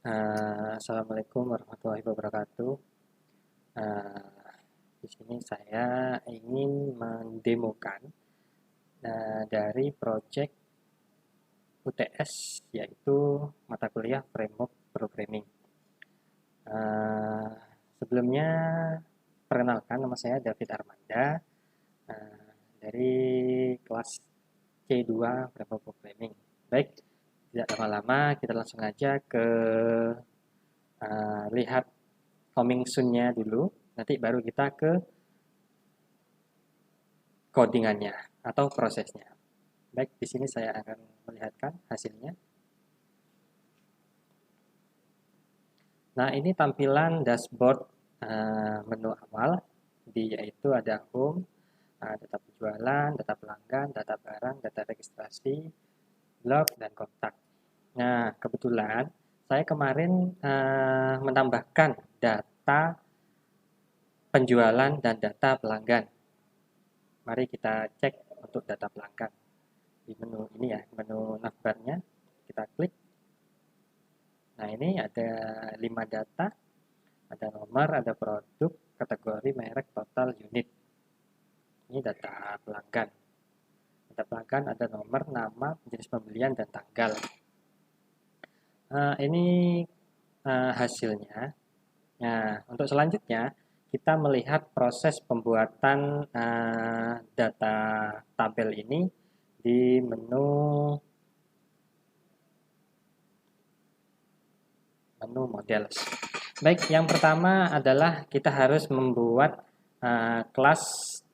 Assalamualaikum warahmatullahi wabarakatuh. Di sini saya ingin mendemokan dari project UTS, yaitu mata kuliah Framework Programming. Uh, Sebelumnya, perkenalkan, nama saya David Armanda dari kelas C2 Framework Programming. Baik, tidak lama-lama kita langsung aja ke lihat coming soon-nya dulu, nanti baru kita ke codingannya atau prosesnya. Baik, di sini saya akan melihatkan hasilnya. Nah, ini tampilan dashboard menu awal, yaitu ada home, data penjualan, data pelanggan, data barang, data registrasi, blog, dan kontak. Nah, kebetulan saya kemarin menambahkan data penjualan dan data pelanggan. Mari kita cek untuk data pelanggan. Di menu ini ya, menu navbarnya, kita klik. Nah, ini ada 5 data, ada nomor, ada produk, kategori, merek, total, unit. Ini data pelanggan. Data pelanggan ada nomor, nama, jenis pembelian, dan tanggal. Ini hasilnya. Nah, untuk selanjutnya, kita melihat proses pembuatan data tabel ini di menu model. Baik, yang pertama adalah kita harus membuat kelas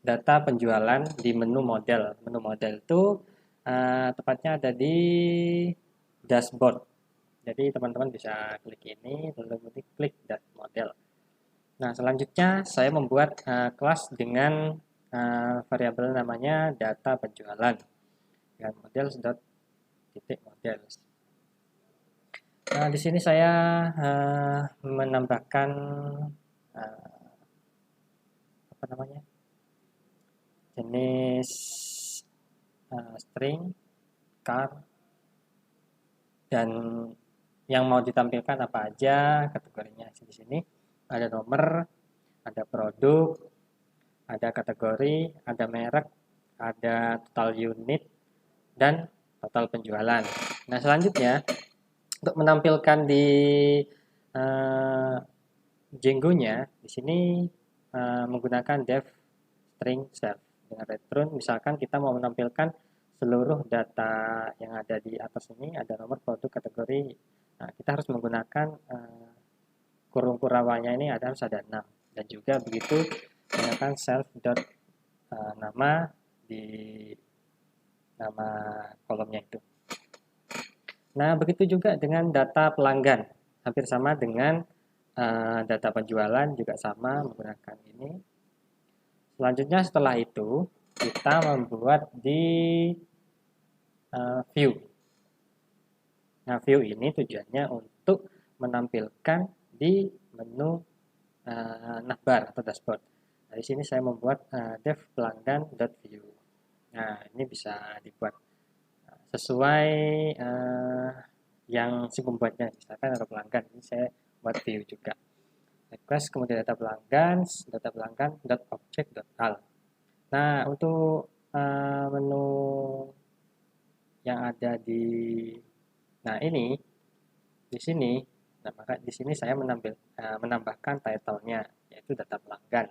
data penjualan di menu model. Menu model itu tepatnya ada di dashboard. Jadi teman-teman bisa klik ini, lalu klik model. Nah, selanjutnya saya membuat kelas dengan variabel namanya data penjualan dengan models.models. Nah, di sini saya menambahkan jenis string, char, dan yang mau ditampilkan apa aja kategorinya. Di sini ada nomor, ada produk, ada kategori, ada merek, ada total unit, dan total penjualan. Nah, selanjutnya untuk menampilkan di Django-nya, di sini menggunakan def string self dengan return. Misalkan kita mau menampilkan seluruh data yang ada di atas ini, ada nomor, produk, kategori. Nah, kita harus menggunakan kurung kurawanya ini harus ada 6, dan juga begitu menggunakan self dot nama di nama kolomnya itu. Nah, begitu juga dengan data pelanggan, hampir sama dengan data penjualan, juga sama menggunakan ini. Selanjutnya setelah itu kita membuat di view. Nah, view ini tujuannya untuk menampilkan di menu navbar atau dashboard. Nah, di sini saya membuat dev pelanggan.view. Nah, ini bisa dibuat sesuai yang si pembuatnya. Misalkan ada pelanggan, ini saya buat view juga. Request, kemudian data pelanggan .object.al. Nah, untuk menu yang ada di ini di sini, nah maka di sini saya menambahkan title-nya, yaitu data pelanggan.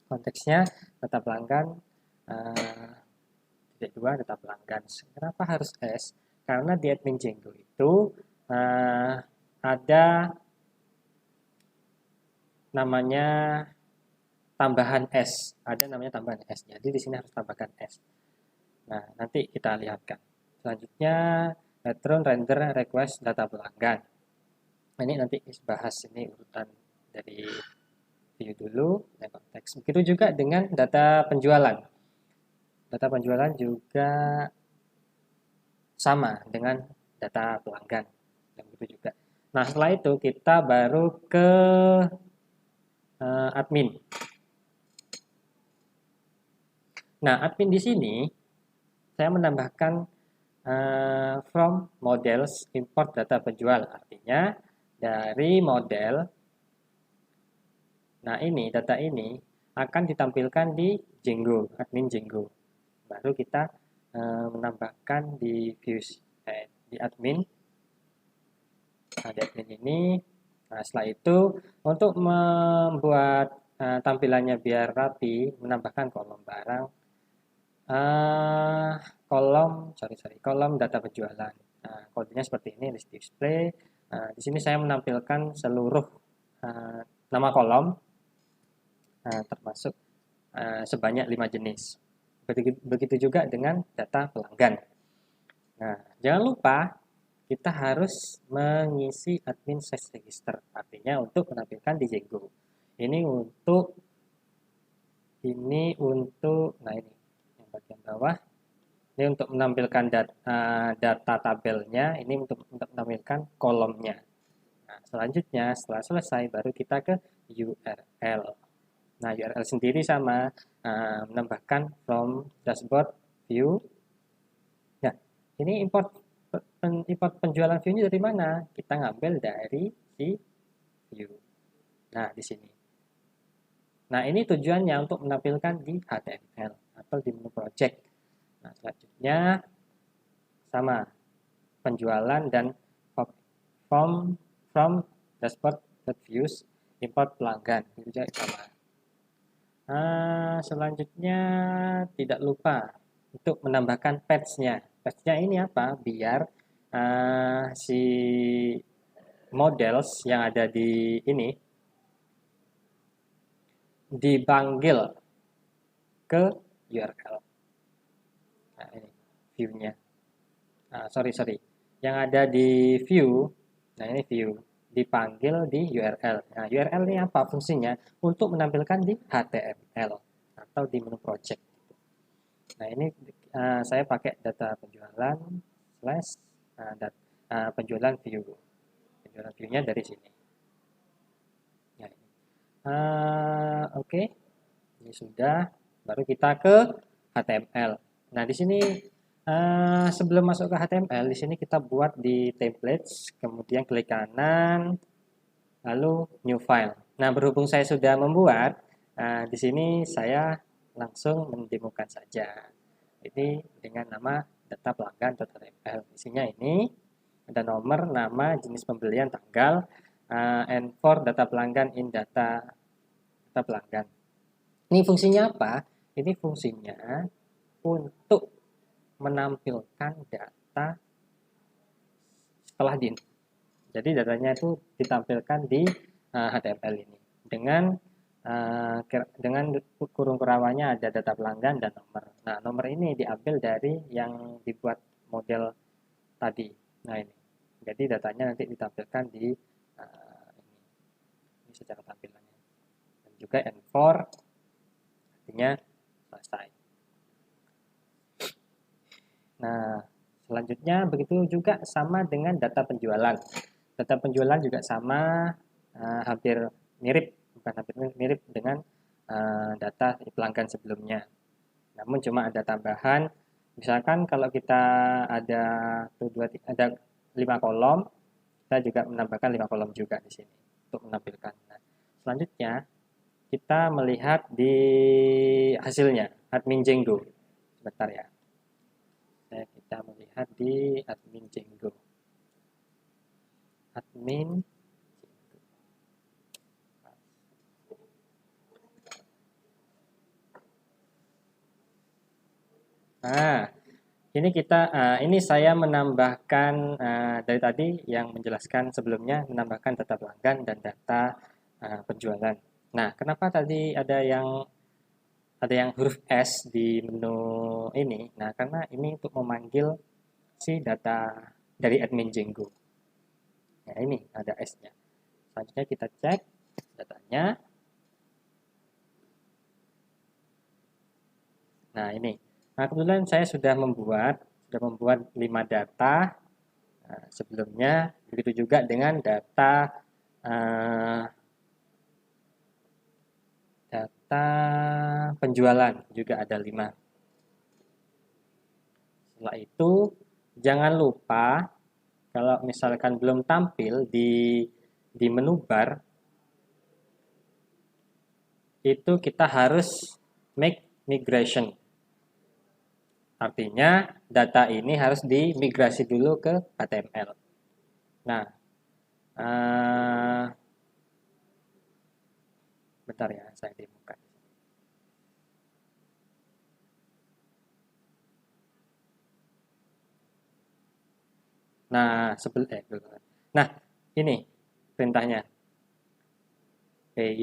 Konteksnya data pelanggan titik 2 data pelanggan. Kenapa harus S? Karena di admin Django itu ada namanya tambahan S, ada namanya tambahan S. Jadi di sini harus tambahkan S. Nah, nanti kita lihatkan. Selanjutnya return render request data pelanggan. Ini nanti bahas ini urutan dari view dulu dan konteks. Begitu juga dengan data penjualan. Data penjualan juga sama dengan data pelanggan. Dan begitu juga. Nah, setelah itu kita baru ke admin. Nah, admin di sini saya menambahkan from models import data penjual. Artinya dari model. Nah, ini data ini akan ditampilkan di Django, admin Django. Baru kita menambahkan di views, di admin. Nah, di admin ini. Nah, setelah itu untuk membuat tampilannya biar rapi, menambahkan kolom barang, kolom data penjualan. Nah, kodenya seperti ini, list display. Di sini saya menampilkan seluruh nama kolom, termasuk sebanyak 5 jenis. Begitu juga dengan data pelanggan. Nah, jangan lupa kita harus mengisi admin size register, artinya untuk menampilkan di Django. Ini untuk nah ini yang bagian bawah. Ini untuk menampilkan data tabelnya, ini untuk menampilkan kolomnya. Nah, selanjutnya setelah selesai baru kita ke URL. Nah, URL sendiri sama, menambahkan from dashboard view. Nah, ini import penjualan view-nya dari mana? Kita ngambil dari si view. Nah, di sini. Nah, ini tujuannya untuk menampilkan di HTML atau di menu project. Nah, selanjutnya sama penjualan dan from dashboard views import pelanggan itu juga sama. Selanjutnya tidak lupa untuk menambahkan patch-nya. Patch-nya ini apa? Biar si models yang ada di ini dipanggil ke URL. Nah, ini view-nya. Sorry. Yang ada di view, nah ini view, dipanggil di URL. Nah, URL ini apa fungsinya? Untuk menampilkan di HTML atau di menu project. Nah, ini saya pakai data penjualan slash penjualan view. Penjualan view-nya dari sini. Nah, ini. Oke. Ini sudah. Baru kita ke HTML. Nah, di sini sebelum masuk ke HTML, di sini kita buat di templates, kemudian klik kanan, lalu new file. Nah, berhubung saya sudah membuat, di sini saya langsung mendemokan saja. Ini dengan nama data pelanggan.html. Isinya ini ada nomor, nama, jenis pembelian, tanggal, and for data pelanggan in data pelanggan. Ini fungsinya apa? Ini fungsinya untuk menampilkan data setelah din. Jadi datanya itu ditampilkan di HTML ini dengan kurung kerawannya ada data pelanggan dan nomor. Nah, nomor ini diambil dari yang dibuat model tadi. Nah, ini. Jadi datanya nanti ditampilkan di ini secara tampilannya. Dan juga N4 artinya selesai. Nah, selanjutnya begitu juga sama dengan data penjualan. Data penjualan juga sama, hampir mirip, bukan hampir mirip dengan data pelanggan sebelumnya. Namun cuma ada tambahan, misalkan kalau kita ada 5 kolom, kita juga menambahkan 5 kolom juga di sini untuk menampilkan. Nah, selanjutnya kita melihat di hasilnya, admin Django. Sebentar ya. Kita melihat di admin Django. Admin. Nah, ini saya menambahkan dari tadi yang menjelaskan sebelumnya, menambahkan data pelanggan dan data penjualan. Nah, kenapa tadi ada yang huruf S di menu ini? Nah, karena ini untuk memanggil si data dari admin Django. Nah, ini ada S-nya. Selanjutnya kita cek datanya. Nah, ini. Nah, kebetulan saya sudah membuat 5 data sebelumnya. Begitu juga dengan data penjualan juga ada 5. Setelah itu jangan lupa kalau misalkan belum tampil di di menu bar itu kita harus make migration. Artinya data ini harus dimigrasi dulu ke HTML. Nah, bentar ya, saya demokan. Nah, nah, ini perintahnya. py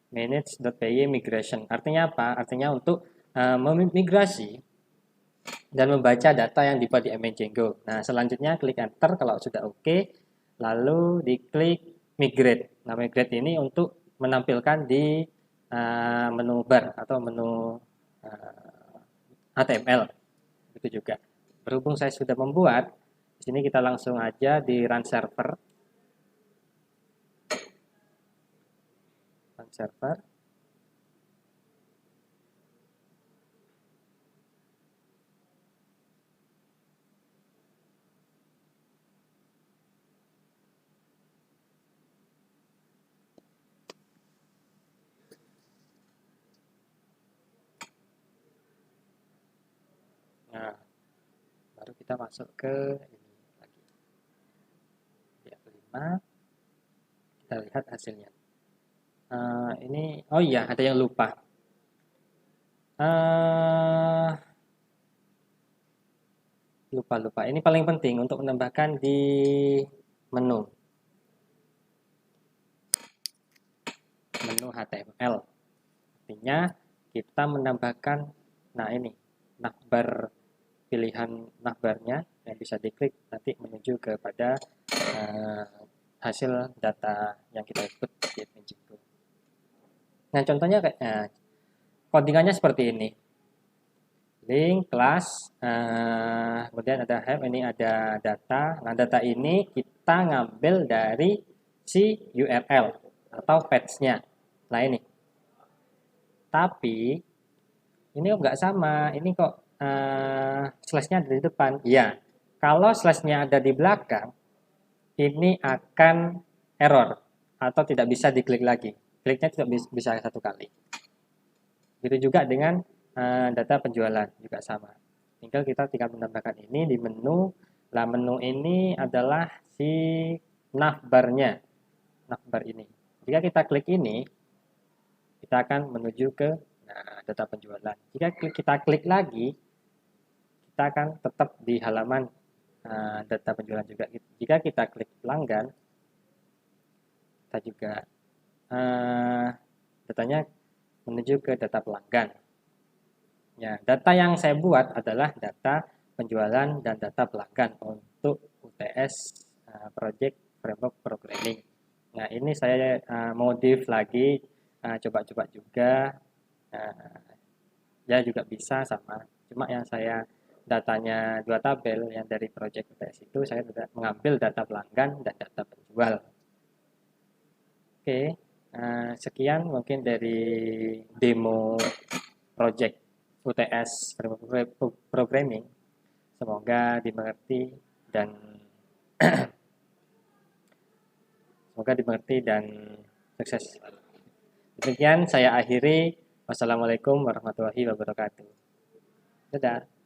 manage.py migration. Artinya apa? Artinya untuk memigrasi dan membaca data yang dibuat di MN Django. Nah, selanjutnya klik enter kalau sudah oke, lalu diklik migrate. Nah, migrate ini untuk menampilkan di menu bar atau menu HTML. Itu juga. Berhubung saya sudah membuat, di sini kita langsung aja di run server. Run server. Nah, baru kita masuk ke ini lagi. Di F5. Kita lihat hasilnya. Ini, oh iya, ada yang lupa. Lupa. Ini paling penting untuk menambahkan di menu HTML. Artinya kita menambahkan, nah ini, navbar, pilihan navbarnya yang bisa diklik nanti menuju kepada hasil data yang kita input di Django. Nah, contohnya kayak codingannya seperti ini. Link, kelas, kemudian ada have, ini ada data. Nah, data ini kita ngambil dari si URL atau page-nya. Nah, ini. Tapi, ini kok nggak sama. Ini kok slash-nya ada di depan. Iya. Kalau slash-nya ada di belakang, ini akan error atau tidak bisa diklik lagi. Kliknya tidak bisa satu kali. Begitu juga dengan data penjualan juga sama. Tinggal kita menambahkan ini di menu. Nah, menu ini adalah si navbarnya, navbar ini. Jika kita klik ini, kita akan menuju ke data penjualan. Jika kita klik lagi, kita akan tetap di halaman data penjualan juga. Jika kita klik pelanggan, kita juga datanya menuju ke data pelanggan. Ya, data yang saya buat adalah data penjualan dan data pelanggan untuk UTS Project Framework Programming. Nah, ini saya modif lagi, coba-coba juga. Ya, juga bisa sama. Cuma yang saya datanya 2 tabel, yang dari Project UTS itu saya mengambil data pelanggan dan data penjual. Oke, sekian mungkin dari demo Project UTS Programming. Semoga dimengerti dan sukses. Demikian saya akhiri. Wassalamualaikum warahmatullahi wabarakatuh. Dadah.